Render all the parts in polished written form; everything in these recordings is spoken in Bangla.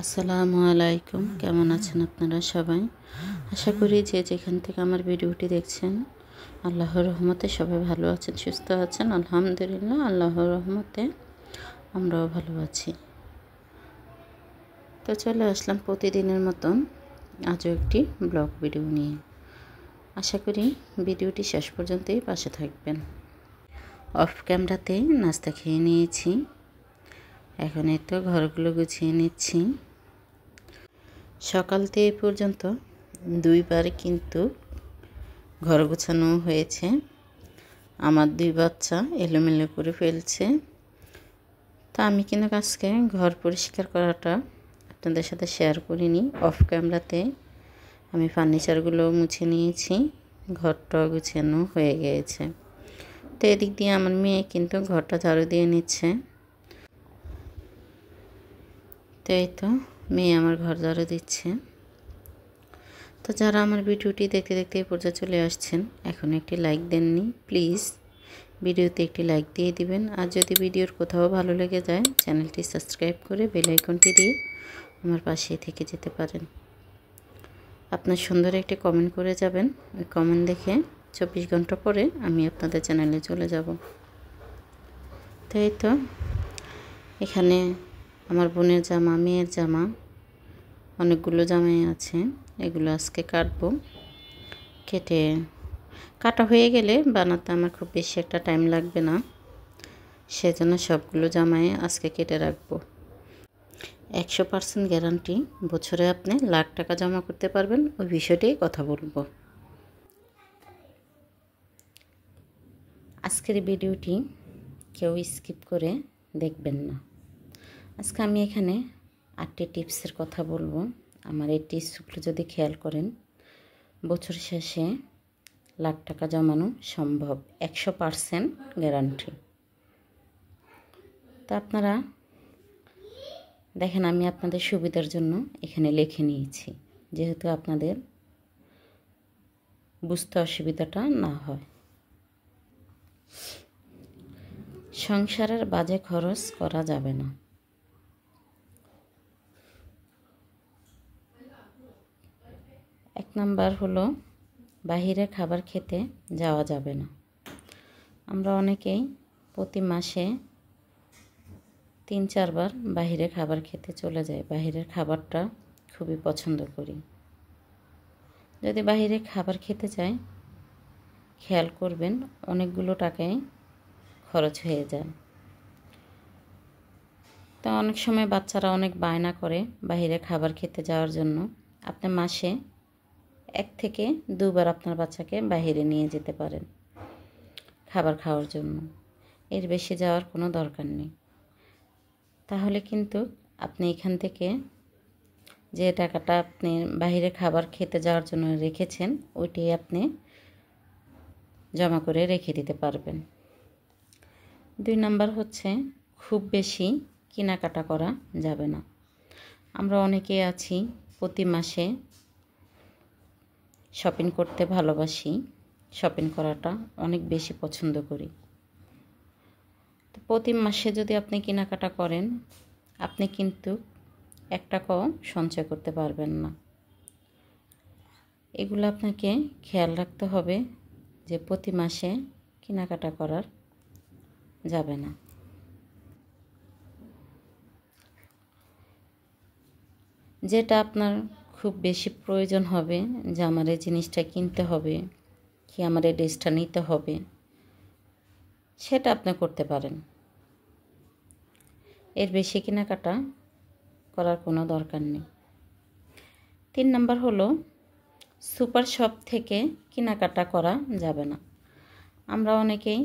আসসালামু আলাইকুম। কেমন আছেন আপনারা সবাই? আশা করি যে যেখান থেকে আমার ভিডিওটি দেখছেন আল্লাহর রহমতে সবাই ভালো আছেন, সুস্থ আছেন। আলহামদুলিল্লাহ, আল্লাহর রহমতে আমরাও ভালো আছি। তো চলে আসলাম প্রতিদিনের মতন আজও একটি ব্লগ ভিডিও নিয়ে। আশা করি ভিডিওটি শেষ পর্যন্তই পাশে থাকবেন। অফ ক্যামেরাতে নাস্তা খেয়ে নিয়েছি, এখন এই তো ঘরগুলো গুছিয়ে নিচ্ছি। সকাল থেকে পর্যন্ত দুইবার কিন্তু ঘর গোছানো হয়েছে। আমার দুই বাচ্চা এলোমেলো করে ফেলছে, তা আমি কিন্তু আজকে ঘর পরিষ্কার করাটা আপনাদের সাথে শেয়ার করিনি। অফ ক্যামেরাতে আমি ফার্নিচারগুলো মুছে নিয়েছি, ঘরটা গুছানো হয়ে গিয়েছে। তো এদিক দিয়ে আমার মেয়ে কিন্তু ঘরটা ঝাড়ু দিয়ে নিচ্ছে। তো এই তো মেয়ে আমার ঘর ঝাড়ু দিচ্ছে। তো যারা আমার ভিডিওটি দেখতে দেখতে এই পর্যায়ে চলে আসছেন, এখন একটি লাইক দেননি, প্লিজ ভিডিওতে একটি লাইক দিয়ে দিবেন। আর যদি ভিডিওর কোথাও ভালো লেগে যায়, চ্যানেলটি সাবস্ক্রাইব করে বেল আইকনটি দিয়ে আমার পাশে থেকে যেতে পারেন। আপনার সুন্দর একটি কমেন্ট করে যাবেন, ওই কমেন্ট দেখে 24 ঘন্টা পরে আমি আপনাদের চ্যানেলে চলে যাব। তো এই তো এখানে আমার বোনের জামা, মেয়ের জামা, অনেকগুলো জামাই আছে, এগুলো আজকে কাটবো। কাটা হয়ে গেলে বানাতে আমার খুব বেশি একটা টাইম লাগবে না, সেজন্য সবগুলো জামাই আজকে কেটে রাখবো। 100% গ্যারান্টি, বছরে আপনি লাখ টাকা জমা করতে পারবেন, ওই বিষয়টাই কথা বলবো। আজকের ভিডিওটি কেউ স্কিপ করে দেখবেন না। আজকে আমি এখানে 8টি টিপসের কথা বলবো। আমার এই টিপসগুলো যদি খেয়াল করেন, বছর শেষে লাখ টাকা জমানো সম্ভব, 100% গ্যারান্টি। তা আপনারা দেখেন, আমি আপনাদের সুবিধার জন্য এখানে লিখে নিয়েছি, যেহেতু আপনাদের বুঝতে অসুবিধাটা না হয়। সংসারের বাজে খরচ করা যাবে না। এক নাম্বার হলো, বাহিরে খাবার খেতে যাওয়া যাবে না। আমরা অনেকেই প্রতি মাসে 3-4 বার বাহিরে খাবার খেতে চলে যাই। বাহিরের খাবারটা খুবই পছন্দ করি। যদি বাহিরে খাবার খেতে চাই, খেয়াল করবেন অনেকগুলো টাকাই খরচ হয়ে যায়। তো অনেক সময় বাচ্চারা অনেক বায়না করে বাহিরে খাবার খেতে যাওয়ার জন্য। আপনি মাসে 1 থেকে 2 বার আপনার বাচ্চাকে বাহিরে নিয়ে যেতে পারেন খাবার খাওয়ার জন্য, এর বেশি যাওয়ার কোনো দরকার নেই। তাহলে কিন্তু আপনি এখান থেকে যে টাকাটা আপনি বাহিরে খাবার খেতে যাওয়ার জন্য রেখেছেন, ওইটাই আপনি জমা করে রেখে দিতে পারবেন। 2 নাম্বার হচ্ছে, খুব বেশি কেনাকাটা করা যাবে না। আমরা অনেকেই আছি প্রতি মাসে শপিং করতে ভালোবাসি, শপিং করাটা অনেক বেশি পছন্দ করি। তো প্রতি মাসে যদি আপনি কেনাকাটা করেন, আপনি কিন্তু 1 টাকাও সঞ্চয় করতে পারবেন না। এগুলো আপনাকে খেয়াল রাখতে হবে যে প্রতি মাসে কেনাকাটা করার যাবে না। যেটা আপনার খুব বেশি প্রয়োজন হবে, যে আমার এই জিনিসটা কিনতে হবে, কি আমার এই ড্রেসটা নিতে হবে, সেটা আপনি করতে পারেন। এর বেশি কেনাকাটা করার কোনো দরকার নেই। 3 নাম্বার হলো, সুপার শপ থেকে কেনাকাটা করা যাবে না। আমরা অনেকেই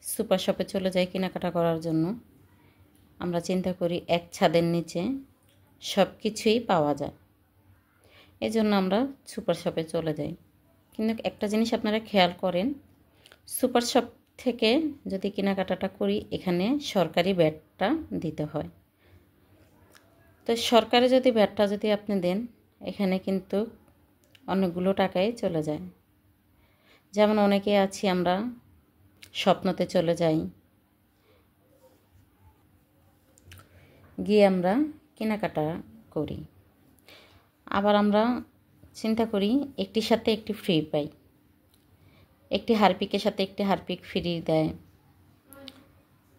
সুপার শপে চলে যাই কেনাকাটা করার জন্য। আমরা চিন্তা করি এক ছাদের নিচে সব কিছুই পাওয়া যায়, এজন্য আমরা সুপার শপে চলে যাই। কিন্তু একটা জিনিস আপনারা খেয়াল করেন, সুপার শপ থেকে যদি কেনাকাটাটা করি, এখানে সরকারি ভ্যাটটা দিতে হয়। তো সরকারি যদি ভ্যাটটা যদি আপনি দেন, এখানে কিন্তু অনেকগুলো টাকাই চলে যায়। যেমন অনেকে আছি আমরা স্বপ্নতে চলে যাই, গিয়ে আমরা কেনাকাটা করি। আবার আমরা চিন্তা করি একটির সাথে একটি ফ্রি পাই, একটি হারপিকের সাথে একটি হারপিক ফ্রি দেয়,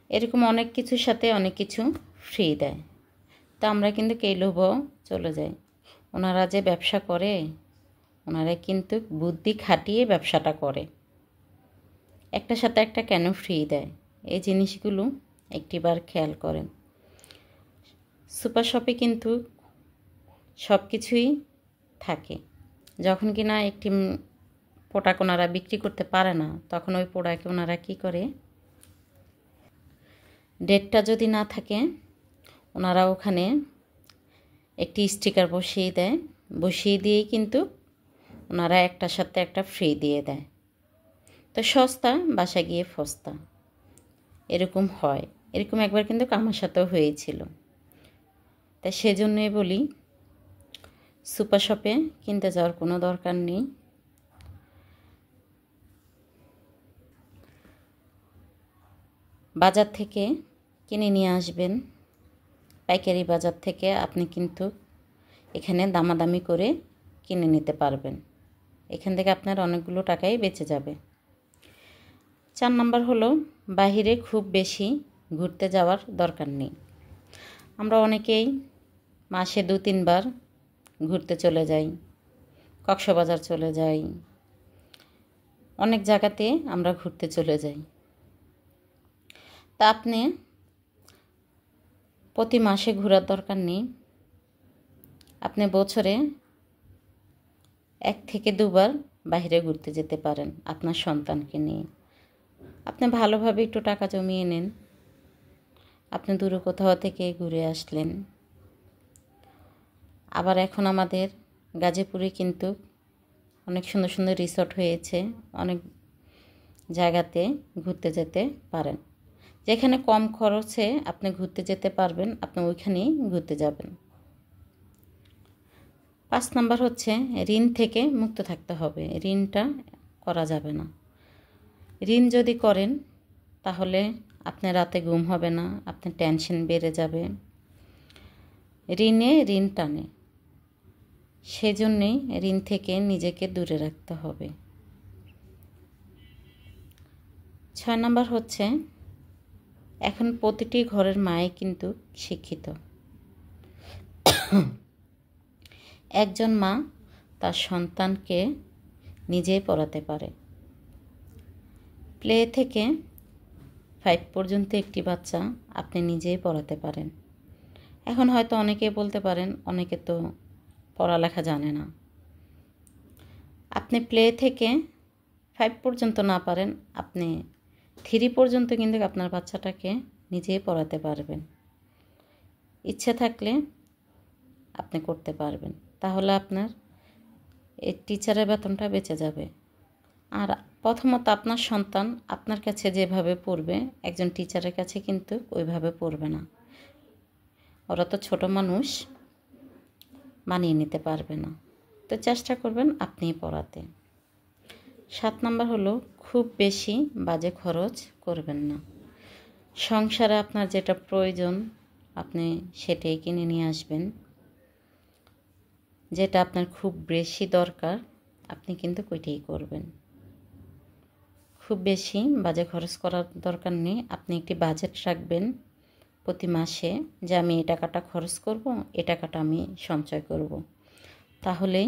এরকম অনেক কিছুর সাথে অনেক কিছু ফ্রি দেয়। তো আমরা কিন্তু এই লোভে চলে যাই। ওনারা যে ব্যবসা করে, ওনারা কিন্তু বুদ্ধি খাটিয়ে ব্যবসাটা করে। একটার সাথে একটা কেন ফ্রি দেয়, এই জিনিসগুলো একটিবার খেয়াল করেন। সুপার শপে কিন্তু সব কিছুই থাকে। যখন কিনা একটি প্রোডাক্ট ওনারা বিক্রি করতে পারে না, তখন ওই প্রোডাক্টে ওনারা কী করে, ডেটটা যদি না থাকে ওনারা ওখানে একটি স্টিকার বসিয়ে দেয়, বসিয়ে দিয়েই কিন্তু ওনারা একটার সাথে একটা ফ্রি দিয়ে দেয়। তো সস্তা বাসা গিয়ে ফস্তা, এরকম হয়। এরকম একবার কিন্তু আমার সাথেও হয়েছিল। তাই সেজন্যই বলি সুপার শপে কিনতে যাওয়ার কোনো দরকার নেই। বাজার থেকে কিনে নিয়ে আসবেন, পাইকারি বাজার থেকে আপনি কিন্তু এখানে দামাদামি করে কিনে নিতে পারবেন। এখান থেকে আপনার অনেকগুলো টাকাই বেঁচে যাবে। 4 নাম্বার হলো বাহিরে খুব বেশি ঘুরতে যাওয়ার দরকার নেই। আমরা অনেকেই মাসে 2-3 বার ঘুরতে চলে যাই, কক্সবাজার চলে যাই, অনেক জায়গাতে আমরা ঘুরতে চলে যাই। তা আপনি প্রতি মাসে ঘোরার দরকার নেই। আপনি বছরে 1 থেকে 2 বার বাইরে ঘুরতে যেতে পারেন আপনার সন্তানকে নিয়ে। আপনি ভালোভাবে একটু টাকা জমিয়ে নেন, আপনি দূরে কোথাও থেকে ঘুরে আসলেন। আবার এখন আমাদের গাজীপুরে কিন্তু অনেক সুন্দর সুন্দর রিসর্ট হয়েছে, অনেক জায়গাতে ঘুরতে যেতে পারেন। যেখানে কম খরচে আপনি ঘুরতে যেতে পারবেন, আপনি ওইখানেই ঘুরতে যাবেন। 5 নাম্বার হচ্ছে ঋণ থেকে মুক্ত থাকতে হবে। ঋণটা করা যাবে না। ঋণ যদি করেন তাহলে আপনার রাতে ঘুম হবে না, আপনার টেনশন বেড়ে যাবে, ঋণে ঋণ টানে। সেজন্যেই ঋণ থেকে নিজেকে দূরে রাখতে হবে। 6 নাম্বার হচ্ছে এখন প্রতিটি ঘরের মাই কিন্তু শিক্ষিত। একজন মা তার সন্তানকে নিজেই পড়াতে পারে। প্লে থেকে 5 পর্যন্ত একটি বাচ্চা আপনি নিজেই পড়াতে পারেন। এখন হয়তো অনেকে বলতে পারেন অনেকে তো পড়ালেখা জানে না। আপনি প্লে থেকে 5 পর্যন্ত না পারেন, আপনি 3 পর্যন্ত কিন্তু আপনার বাচ্চাটাকে নিজেই পড়াতে পারবেন। ইচ্ছে থাকলে আপনি করতে পারবেন। তাহলে আপনার এই টিচারের বেতনটা বেঁচে যাবে। আর প্রথমত আপনার সন্তান আপনার কাছে যেভাবে পড়বে, একজন টিচারের কাছে কিন্তু ওইভাবে পড়বে না। ওরা তো ছোট মানুষ, মানিয়ে নিতে পারবে না। তো চেষ্টা করবেন আপনিই পড়াতে। 7 নাম্বার হলো খুব বেশি বাজে খরচ করবেন না। সংসারে আপনার যেটা প্রয়োজন আপনি সেটাই কিনে নিয়ে আসবেন। যেটা আপনার খুব বেশি দরকার আপনি কিন্তু ওইটাই করবেন। খুব বেশি বাজে খরচ করার দরকার নেই। আপনি একটি বাজেট রাখবেন প্রতি মাসে, যে আমি এই টাকাটা খরচ করব, এই টাকাটা আমি সঞ্চয় করব। তাহলেই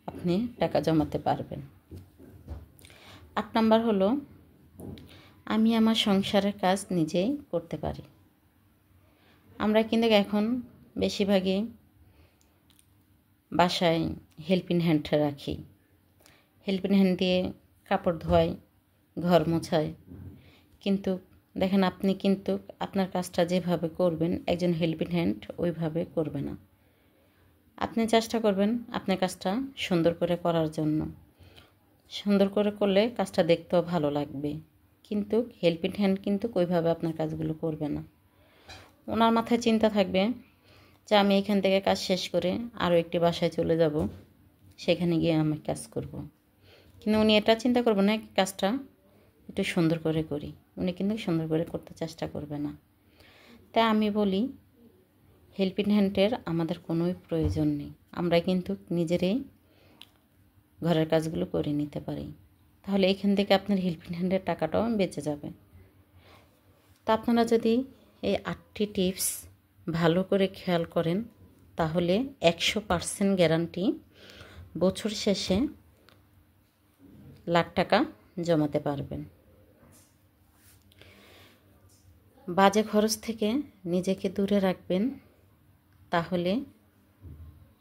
আপনি টাকা জমাতে পারবেন। 8 নাম্বার হলো আমি আমার সংসারের কাজ নিজেই করতে পারি। আমরা কিন্তু এখন বেশিরভাগই বাসায় হেল্পিং হ্যান্ড রাখি। হেল্পিং হ্যান্ড দিয়ে কাপড় ধোয়াই, ঘর মোছাই। কিন্তু দেখেন আপনি কিন্তু আপনার কাজটা যেভাবে করবেন একজন হেল্পিং হ্যান্ড ওইভাবে করবে না। আপনি চেষ্টা করবেন আপনার কাজটা সুন্দর করে করার জন্য। সুন্দর করে করলে কাজটা দেখতেও ভালো লাগবে। কিন্তু হেল্পিং হ্যান্ড কিন্তু ওইভাবে আপনার কাজগুলো করবে না। ওনার মাথায় চিন্তা থাকবে যে আমি এখান থেকে কাজ শেষ করে আরও একটি বাসায় চলে যাব, সেখানে গিয়ে আমি কাজ করব। কিন্তু উনি এটা চিন্তা করবেন না, কাজটা একটু সুন্দর করে করি। উনি কিন্তু সুন্দর করে করতে চেষ্টা করবে না। তাই আমি বলি হেল্পিং হ্যান্ডের আমাদের কোনোই প্রয়োজন নেই, আমরা কিন্তু নিজেরাই ঘরের কাজগুলো করে নিতে পারি। তাহলে এখান থেকে আপনার হেল্পিং হ্যান্ডের টাকাটাও বেঁচে যাবে। তা আপনারা যদি এই 8টি টিপস ভালো করে খেয়াল করেন তাহলে 100% গ্যারান্টি বছর শেষে লাখ টাকা জমাতে পারবেন। বাজে খরচ থেকে নিজেকে দূরে রাখবেন, তাহলে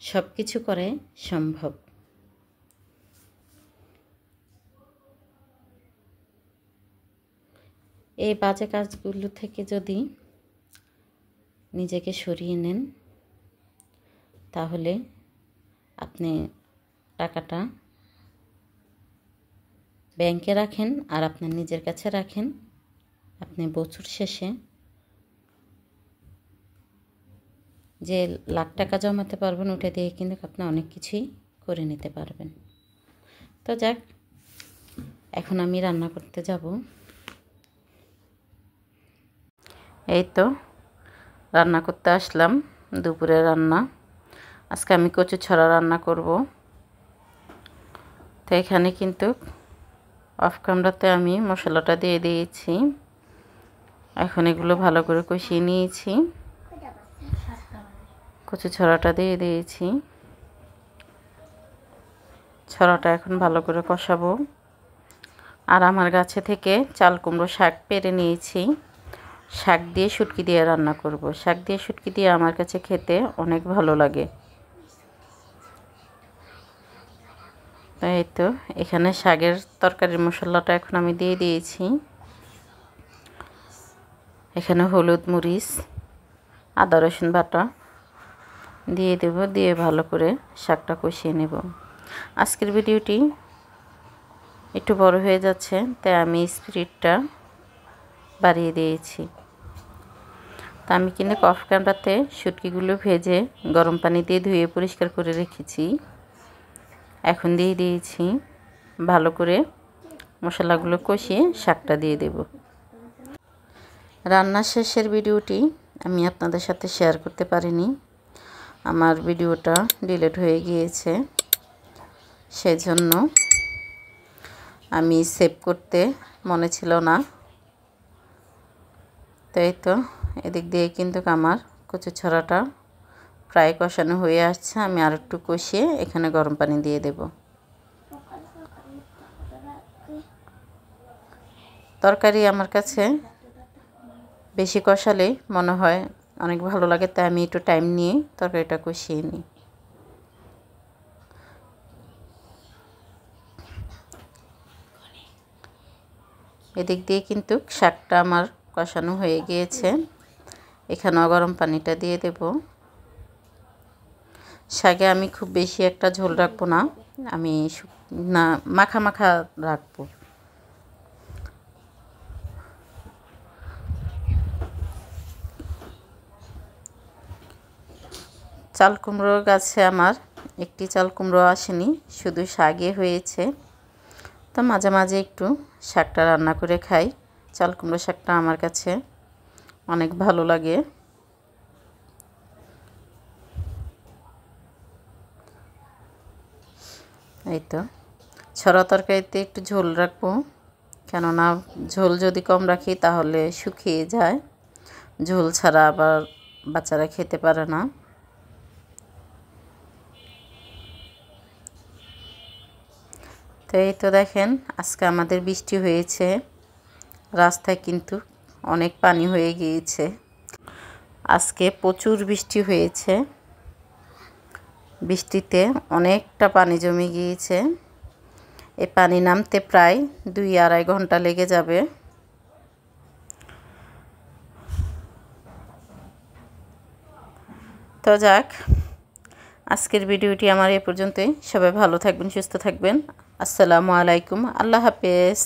সব কিছু করে সম্ভব। এই বাজে কাজগুলো থেকে যদি নিজেকে সরিয়ে নেন তাহলে আপনি টাকাটা ব্যাংকে রাখেন আর আপনার নিজের কাছে রাখেন, আপনি বছর শেষে যে লাখ টাকা জমাতে পারবেন ওটা দিয়ে কিন্তু আপনি অনেক কিছুই করে নিতে পারবেন। তো যাক, এখন আমি রান্না করতে যাব। এই তো রান্না করতে আসলাম, দুপুরে রান্না। আজকে আমি কচু ছড়া রান্না করব। তো এখানে কিন্তু অফ ক্যামেরাতে আমি মশলাটা দিয়ে দিয়েছি। এখন এগুলো ভালো করে কষিয়ে নিয়েছি, কচু ছড়াটা দিয়ে দিয়েছি। ছড়াটা এখন ভালো করে কষাবো। আর আমার গাছে থেকে চাল কুমড়ো শাক পেড়ে নিয়েছি, শাক দিয়ে শুটকি দিয়ে রান্না করব। শাক দিয়ে শুটকি দিয়ে আমার কাছে খেতে অনেক ভালো লাগে। এই তো এখানে শাকের তরকারির মশলাটা এখন আমি দিয়ে দিয়েছি। এখানে হলুদ, মরিচ, আদা রসুন বাটা দিয়ে দেব, দিয়ে ভালো করে শাকটা কষিয়ে নেব। আজকের ভিডিওটি একটু বড় হয়ে যাচ্ছে, তাই আমি স্পিডটা বাড়িয়ে দিয়েছি। তা আমি কিন্তু অফ ক্যামেরাতে শুটকিগুলো ভেজে গরম পানি দিয়ে ধুয়ে পরিষ্কার করে রেখেছি। এখন দিয়ে দিয়েছি, ভালো করে মশলাগুলো কষিয়ে শাকটা দিয়ে দেব। রান্নার শেষের ভিডিওটি আমি আপনাদের সাথে শেয়ার করতে পারিনি, আমার ভিডিওটা ডিলিট হয়ে গিয়েছে, সেজন্য আমি সেভ করতে মনে ছিল না। তো এই তো এদিক দিয়ে কিন্তু আমার কচু ছড়াটা প্রায় কষানো হয়ে আসছে। আমি আর একটু কষিয়ে এখানে গরম পানি দিয়ে দেব। তরকারি আমার কাছে বেশি কষালে মনে হয় অনেক ভালো লাগে, তাই আমি একটু টাইম নিয়ে তরকারিটা কষিয়ে নিই। এদিক দিয়ে কিন্তু শাকটা আমার কষানো হয়ে গিয়েছে, এখানেও গরম পানিটা দিয়ে দেব। শাকে আমি খুব বেশি একটা ঝোল রাখবো না, আমি না মাখা মাখা রাখবো। চাল কুমড়ো গাছে আমার একটি চাল কুমড়ো আসেনি, শুধু শাকে হয়েছে। তো মাঝে মাঝে একটু শাকটা রান্না করে খাই। চাল কুমড়ো শাকটা আমার কাছে অনেক ভালো লাগে। এই তো ছড়া তরকারিতে একটু ঝোল রাখবো, কেননা ঝোল যদি কম রাখি তাহলে শুকিয়ে যায়, ঝোল ছাড়া আবার বাচ্চারা খেতে পারে না। তো এই তো দেখেন আজকে আমাদের বৃষ্টি হয়েছে, রাস্তায় কিন্তু অনেক পানি হয়ে গিয়েছে। আজকে প্রচুর বৃষ্টি হয়েছে, বৃষ্টিতে অনেকটা পানি জমে গিয়েছে। এই পানি নামতে প্রায় 2-2.5 ঘন্টা লেগে যাবে। তো যাক, আজকের ভিডিওটি আমার এ পর্যন্তই। সবাই ভালো থাকবেন, সুস্থ থাকবেন। আসসালামু আলাইকুম, আল্লাহ হাফেজ।